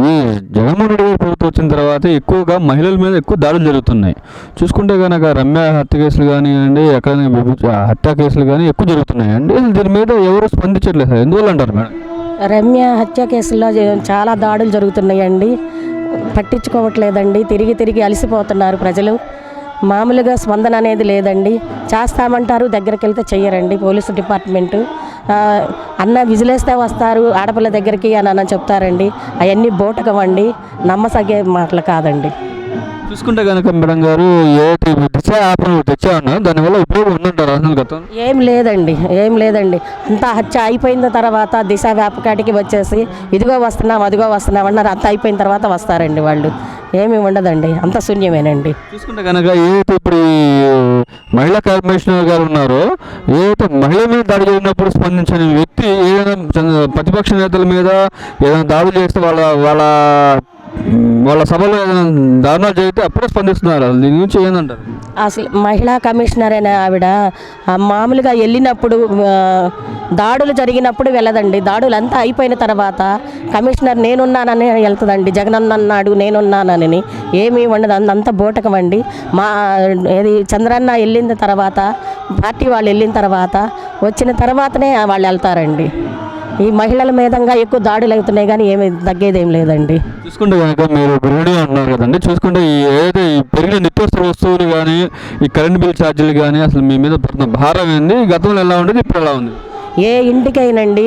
ఈ జగన్మోహన్ రెడ్డి గారి ప్రభుత్వం వచ్చిన తర్వాత ఎక్కువగా మహిళల మీద ఎక్కువ దాడులు జరుగుతున్నాయి. చూసుకుంటే కనుక రమ్య హత్య కేసులు కానివ్వండి, ఎక్కడైనా హత్య కేసులు కానీ ఎక్కువ జరుగుతున్నాయి అండి. దీని మీద ఎవరు స్పందించట్లేదు సార్, ఎందువల్ల అంటారు మేడం? రమ్య హత్య కేసుల్లో చాలా దాడులు జరుగుతున్నాయండి, పట్టించుకోవట్లేదండి. తిరిగి తిరిగి అలసిపోతున్నారు ప్రజలు. మామూలుగా స్పందన అనేది లేదండి. చేస్తామంటారు, దగ్గరికి వెళ్తే చెయ్యరండి పోలీసు డిపార్ట్మెంటు. అన్న విజిలేస్తే వస్తారు ఆడపిల్ల దగ్గరికి అని చెప్తారండి. అవన్నీ బోటకమండి, నమ్మసగే మాటలు కాదండి. చూసుకుంటే కనుక మేడం గారు ఏదైతే దిశ యాప్ను తెచ్చా ఉన్నారు దానివల్ల ఉపయోగం ఉందంటారు అసలు గతం? ఏం లేదండి. అంతా హత్య అయిపోయిన తర్వాత దిశ వ్యాపకాటికి వచ్చేసి ఇదిగో వస్తున్నాం అదిగో వస్తున్నాం అన్నారు. అంతా అయిపోయిన తర్వాత వస్తారండి వాళ్ళు. ఏమీ ఉండదండి, అంత శూన్యమేనండి. చూసుకుంటే కనుక ఏదైతే ఇప్పుడు మహిళా కమిషనర్ గారు ఉన్నారో, ఏదైతే మహిళ మీద దాడి జరిగినప్పుడు స్పందించని వ్యక్తి ఏదైనా ప్రతిపక్ష నేతల మీద ఏదైనా దాడులు చేస్తే వాళ్ళ సభలో ఏదైనా దారుణాలు జరిగితే అప్పుడే స్పందిస్తున్నారు. దీని గురించి ఏంటంటారు? అసలు మహిళా కమిషనర్ అయిన ఆవిడ మామూలుగా వెళ్ళినప్పుడు దాడులు జరిగినప్పుడు వెళ్ళదండి. దాడులు అంతా అయిపోయిన తర్వాత కమిషనర్ నేనున్నానని వెళ్తుందండి. జగనన్న అన్నాడు నేనున్నానని. ఏమీ ఉండదు, అంత బోటకమండి. ఏది చంద్రన్న వెళ్ళిన తర్వాత, పార్టీ వాళ్ళు వెళ్ళిన తర్వాత, వచ్చిన తర్వాతనే వాళ్ళు వెళ్తారండి. ఈ మహిళల మీదంగా ఎక్కువ దాడులు అవుతున్నాయి కానీ ఏమి తగ్గేదేం లేదండి. చూసుకుంటే కనుక మీరు గృహిణి అంటున్నారు కదండి, చూసుకుంటే ఏదైతే ఈ పెరిగిన నిత్యావసర వస్తువులు కానీ, ఈ కరెంట్ బిల్ ఛార్జీలు కానీ అసలు మీ మీద పడుతున్న భారం ఏంది? గతంలో ఎలా ఉండేది, ఇప్పుడు ఎలా ఉంది? ఏ ఇంటికైనండి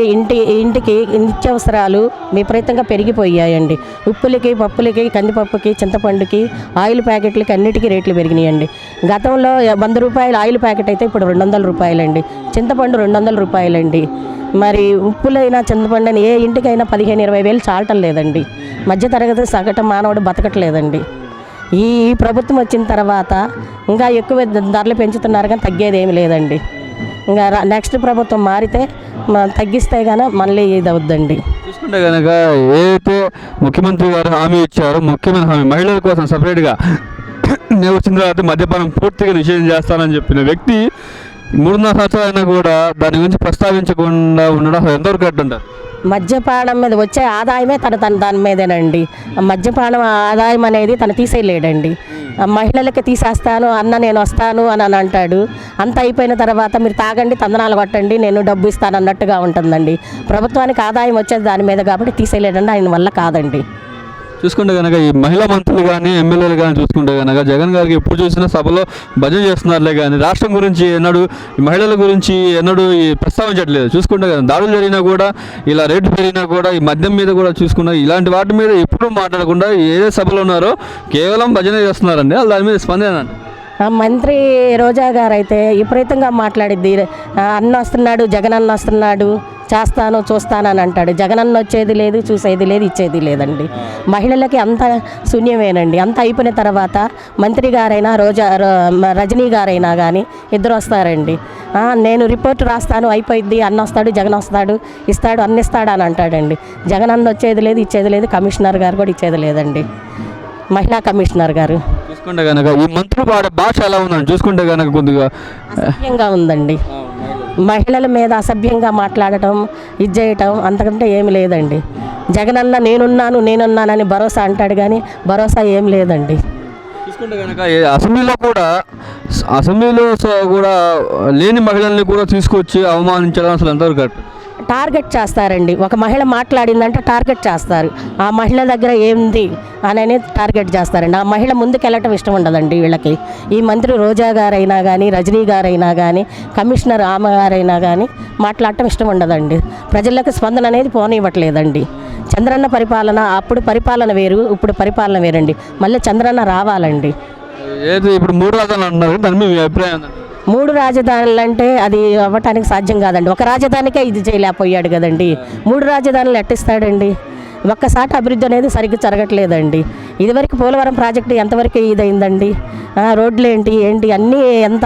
ఇంటికి నిత్యావసరాలు విపరీతంగా పెరిగిపోయాయండి. ఉప్పులకి, పప్పులకి, కందిపప్పుకి, చింతపండుకి, ఆయిల్ ప్యాకెట్లకి అన్నిటికీ రేట్లు పెరిగినాయండి. గతంలో 100 రూపాయలు ఆయిల్ ప్యాకెట్ అయితే ఇప్పుడు 200 రూపాయలండి. చింతపండు 200 రూపాయలండి. మరి ఉప్పులైనా చింతపండు ఏ ఇంటికైనా 15-20 వేలు చాలటం లేదండి. మధ్యతరగతి సగటు మానవుడు బతకట్లేదండి. ఈ ప్రభుత్వం వచ్చిన తర్వాత ఇంకా ఎక్కువ ధరలు పెంచుతున్నారు కానీ తగ్గేది ఏమి లేదండి. ఇంకా నెక్స్ట్ ప్రభుత్వం మారితే తగ్గిస్తే కానీ మళ్ళీ ఇది అవుద్దండి. చూసుకుంటే కనుక ఏదైతే ముఖ్యమంత్రి గారు హామీ ఇచ్చారో, ముఖ్యమైన హామీ మహిళల కోసం సపరేట్గా నేను వచ్చిన తర్వాత మద్యపానం పూర్తిగా నిషేధం చేస్తానని చెప్పిన వ్యక్తి 3.5 సంవత్సరాలు అయినా కూడా దాని గురించి ప్రస్తావించకుండా ఉండడం ఎంతవరకు అంటారు? మద్యపానం మీద వచ్చే ఆదాయమే తన దాని మీదేనండి. మద్యపానం ఆదాయం అనేది తను తీసేయలేడండి. మహిళలకి తీసేస్తాను అన్న, నేను వస్తాను అని అంటాడు. అంత అయిపోయిన తర్వాత మీరు తాగండి, తందనాలు కొట్టండి, నేను డబ్బు ఇస్తాను అన్నట్టుగా ఉంటుందండి. ప్రభుత్వానికి ఆదాయం వచ్చేది దాని మీద కాబట్టి తీసేయలేడండి, ఆయన వల్ల కాదండి. చూసుకుంటే కనుక ఈ మహిళా మంత్రులు కానీ, ఎమ్మెల్యేలు కానీ చూసుకుంటే కనుక జగన్ గారికి ఎప్పుడు చూసినా సభలో భజన చేస్తున్నారులే కానీ రాష్ట్రం గురించి ఎన్నడూ, ఈ మహిళల గురించి ఎన్నడూ ప్రస్తావించట్లేదు. చూసుకుంటే కదా దాడులు జరిగినా కూడా, ఇలా రేటు పెరిగినా కూడా, ఈ మద్యం మీద కూడా చూసుకున్నా ఇలాంటి వాటి మీద ఎప్పుడూ మాట్లాడకుండా ఏదే సభలో ఉన్నారో కేవలం భజన చేస్తున్నారండి. దాని మీద స్పందన మంత్రి రోజా గారు అయితే విపరీతంగా మాట్లాడిద్ది. అన్న వస్తున్నాడు, జగన్ అన్న వస్తున్నాడు, చేస్తాను చూస్తానని అంటాడు. జగనన్న వచ్చేది లేదు, చూసేది లేదు, ఇచ్చేది లేదండి. మహిళలకి అంత శూన్యమేనండి. అంత అయిపోయిన తర్వాత మంత్రి గారైనా రజనీ గారైనా కానీ ఇద్దరు వస్తారండి. నేను రిపోర్ట్ రాస్తాను, అయిపోయింది, అన్న వస్తాడు, జగన్ వస్తాడు, ఇస్తాడు, అన్ని ఇస్తాడు అని అంటాడండి. జగనన్న వచ్చేది లేదు, ఇచ్చేది లేదు. కమిషనర్ గారు కూడా ఇచ్చేది లేదండి, మహిళా కమిషనర్ గారు. చూసుకుంటే కనుక ఈ మంత్రులు వాడే భాష ఎలా ఉందండి? చూసుకుంటే కనుక కొద్దిగా అసభ్యంగా ఉందండి. మహిళల మీద అసభ్యంగా మాట్లాడటం, ఇది చేయటం, అంతకంటే ఏమి లేదండి. జగనన్న నేనున్నానని భరోసా అంటాడు కానీ భరోసా ఏం లేదండి. చూసుకుంటే కనుక అసెంబ్లీలో కూడా లేని మహిళల్ని కూడా తీసుకొచ్చి అవమానించడం అసలు ఎంతవరకు కరెక్ట్? టార్గెట్ చేస్తారండి. ఒక మహిళ మాట్లాడిందంటే టార్గెట్ చేస్తారు. ఆ మహిళ దగ్గర ఏంది అని టార్గెట్ చేస్తారండి. ఆ మహిళ ముందుకెళ్ళటం ఇష్టం ఉండదండి వీళ్ళకి. ఈ మంత్రి రోజా గారైనా కానీ, రజనీ గారైనా కానీ, కమిషనర్ ఆమె గారైనా కానీ మాట్లాడటం ఇష్టం ఉండదండి. ప్రజలకు స్పందన అనేది పోనివ్వట్లేదండి. చంద్రన్న పరిపాలన, అప్పుడు పరిపాలన వేరు, ఇప్పుడు పరిపాలన వేరండి. మళ్ళీ చంద్రన్న రావాలండి. ఏది ఇప్పుడు 3 రాజధానులు అంటున్నారు, దాని మీద మీ అభిప్రాయం? 3 రాజధానులు అంటే అది అవ్వటానికి సాధ్యం కాదండి. ఒక రాజధానికే ఇది చేయలేకపోయాడు కదండి. 3 రాజధానులు ఎట్టిస్తాడండి? ఒక్కసారి అభివృద్ధి అనేది సరిగ్గా జరగట్లేదండి. ఇదివరకు పోలవరం ప్రాజెక్టు ఎంతవరకు ఇదైందండి? రోడ్లు ఏంటి అన్నీ ఎంత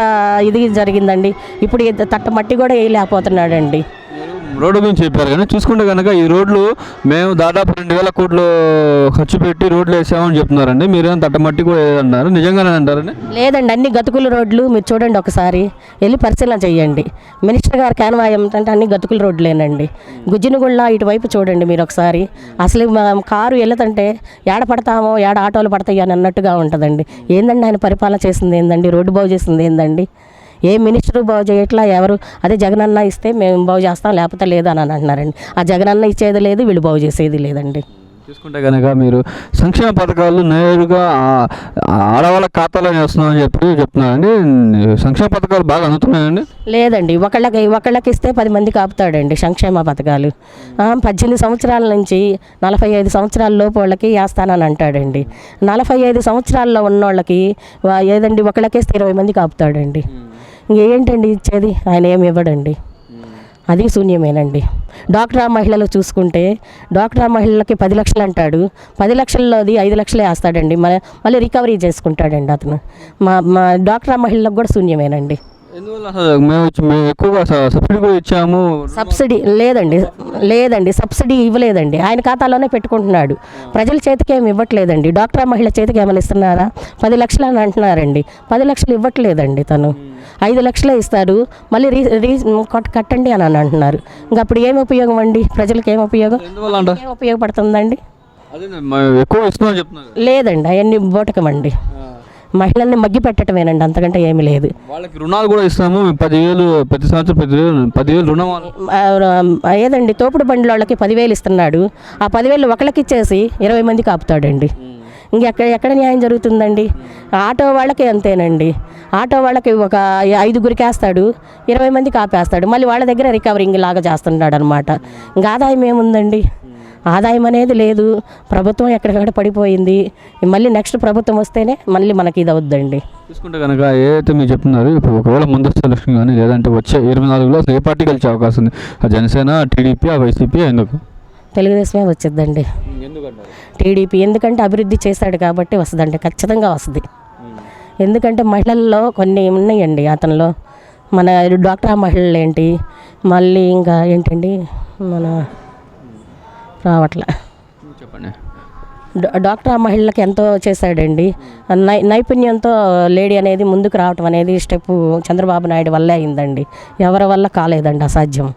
ఇది జరిగిందండి. ఇప్పుడు తట్ట మట్టి కూడా వేయలేకపోతున్నాడండి. రోడ్డు గురించి చెప్పారు కానీ చూసుకుంటే కనుక ఈ రోడ్లు మేము దాదాపు 2,000 కోట్లు ఖర్చు పెట్టి రోడ్లు వేసామని చెప్తున్నారండి. మీరేమో తట్టమట్టి కూడా ఏదన్నారు, నిజంగానే అంటారండి? లేదండి, అన్ని గతుకుల రోడ్లు మీరు చూడండి, ఒకసారి వెళ్ళి పరిశీలన చేయండి. మినిస్టర్ గారు కాన్వాయ్ ఏమిటంటే అన్ని గతుకుల రోడ్లేనండి. గుజ్జినగుళ్ళ ఇటువైపు చూడండి మీరు ఒకసారి. అసలు కారు వెళ్తుంటే ఏడ పడతామో ఏడ ఆటోలు పడతాయి అని అన్నట్టుగా ఉంటుందండి. ఏందండి ఆయన పరిపాలన చేసింది ఏందండి, రోడ్డు బాగు చేసింది ఏందండి? ఏ మినిస్టరు బాగు చేయట్లా, ఎవరు అదే జగనన్న ఇస్తే మేము బాగు చేస్తాం లేకపోతే లేదు అని అంటున్నారండి. ఆ జగనన్న ఇచ్చేది లేదు, వీళ్ళు బాగు చేసేది లేదండి. చూసుకుంటే కనుక మీరు సంక్షేమ పథకాలు నేరుగా ఆడవాళ్ళ ఖాతాలో వేస్తున్నామని చెప్పి చెప్తున్నారండి. సంక్షేమ పథకాలు బాగా అందుతున్నాయండి? లేదండి, ఒకళ్ళకి ఇస్తే 10 మందికి ఆపుతాడండి సంక్షేమ పథకాలు. 18 సంవత్సరాల నుంచి 45 సంవత్సరాల లోపు వాళ్ళకి వేస్తానని అంటాడండి. 45 సంవత్సరాల్లో ఉన్నోళ్ళకి ఏదండి ఒకళ్ళకేస్తే 20 మందికి ఆపుతాడండి. ఇంకేంటండి ఇచ్చేది? ఆయన ఏమి ఇవ్వడండి, అది శూన్యమేనండి. డాక్టరా మహిళలు చూసుకుంటే డాక్టరా మహిళలకి 10 లక్షలు అంటాడు, 10 లక్షల్లోది 5 లక్షలే వేస్తాడండి. మళ్ళీ రికవరీ చేసుకుంటాడండి అతను. మా డాక్టరా మహిళలకు కూడా శూన్యమేనండి. ఎందువల్ల అసలు మేము ఎక్కువగా సబ్సిడీ కూడా ఇచ్చాము? సబ్సిడీ లేదండి, సబ్సిడీ ఇవ్వలేదండి. ఆయన ఖాతాలోనే పెట్టుకుంటున్నాడు, ప్రజల చేతికి ఏమి ఇవ్వట్లేదండి. డాక్టరా మహిళ చేతికి ఏమైనా ఇస్తున్నారా? 10 లక్షలు అని అంటున్నారండి, 10 లక్షలు ఇవ్వట్లేదండి. తను 5 లక్షలే ఇస్తారు, మళ్ళీ కట్టండి అని అంటున్నారు. ఇంకా అప్పుడు ఏమి ఉపయోగం అండి, ప్రజలకు ఏమి ఉపయోగం, ఏం ఉపయోగపడుతుందండి? ఎక్కువ ఇస్తున్నామని చెప్తున్నారు. లేదండి, అవన్నీ బోటకమండి. మహిళల్ని మగ్గి పెట్టడమేనండి, అంతకంటే ఏమీ లేదు. వాళ్ళకి రుణాలు కూడా ఇస్తాము, 10,000 ప్రతి సంవత్సరం 10,000 రుణం. ఏదండి తోపుడు బండి వాళ్ళకి 10,000 ఇస్తున్నాడు, ఆ 10,000 ఒకళ్ళకి ఇచ్చేసి 20 మందికి ఆపుతాడండి. ఎక్కడ న్యాయం జరుగుతుందండి? ఆటో వాళ్ళకి అంతేనండి, ఆటో వాళ్ళకి ఒక 5గురికి వేస్తాడు, 20 మందికి ఆపేస్తాడు, మళ్ళీ వాళ్ళ దగ్గర రికవరింగ్ లాగా చేస్తున్నాడు అనమాట. ఇంకా ఆదాయం ఏముందండి? ఆదాయం అనేది లేదు. ప్రభుత్వం ఎక్కడికక్కడ పడిపోయింది. మళ్ళీ నెక్స్ట్ ప్రభుత్వం వస్తేనే మళ్ళీ మనకి ఇది అవుద్దండి. చూసుకుంటే కనుక ఏదైతే మీరు చెప్తున్నారు, ఇప్పుడు ఒకవేళ ముందస్తు ఎలక్షన్ కానీ లేదంటే వచ్చే 24లో ఏ పార్టీ గెలిచే అవకాశం ఉంది? ఆ జనసేన, టీడీపీ, ఆ వైసీపీ, ఎందుకు? తెలుగుదేశమే వచ్చిందండి. టీడీపీ ఎందుకంటే అభివృద్ధి చేశాడు కాబట్టి వస్తుందండి, ఖచ్చితంగా వస్తుంది. ఎందుకంటే మహిళల్లో కొన్ని ఉన్నాయండి అతనిలో. మన డాక్టరా మహిళలు ఏంటి, మళ్ళీ ఇంకా ఏంటండి మన రావట్లే చెప్పండి. డాక్టర్ మహిళలకు ఎంతో చేశాడండి. నైపుణ్యంతో లేడీ అనేది ముందుకు రావటం అనేది స్టెప్ చంద్రబాబు నాయుడు వల్లే అయిందండి, ఎవరి వల్ల కాలేదండి, అసాధ్యం.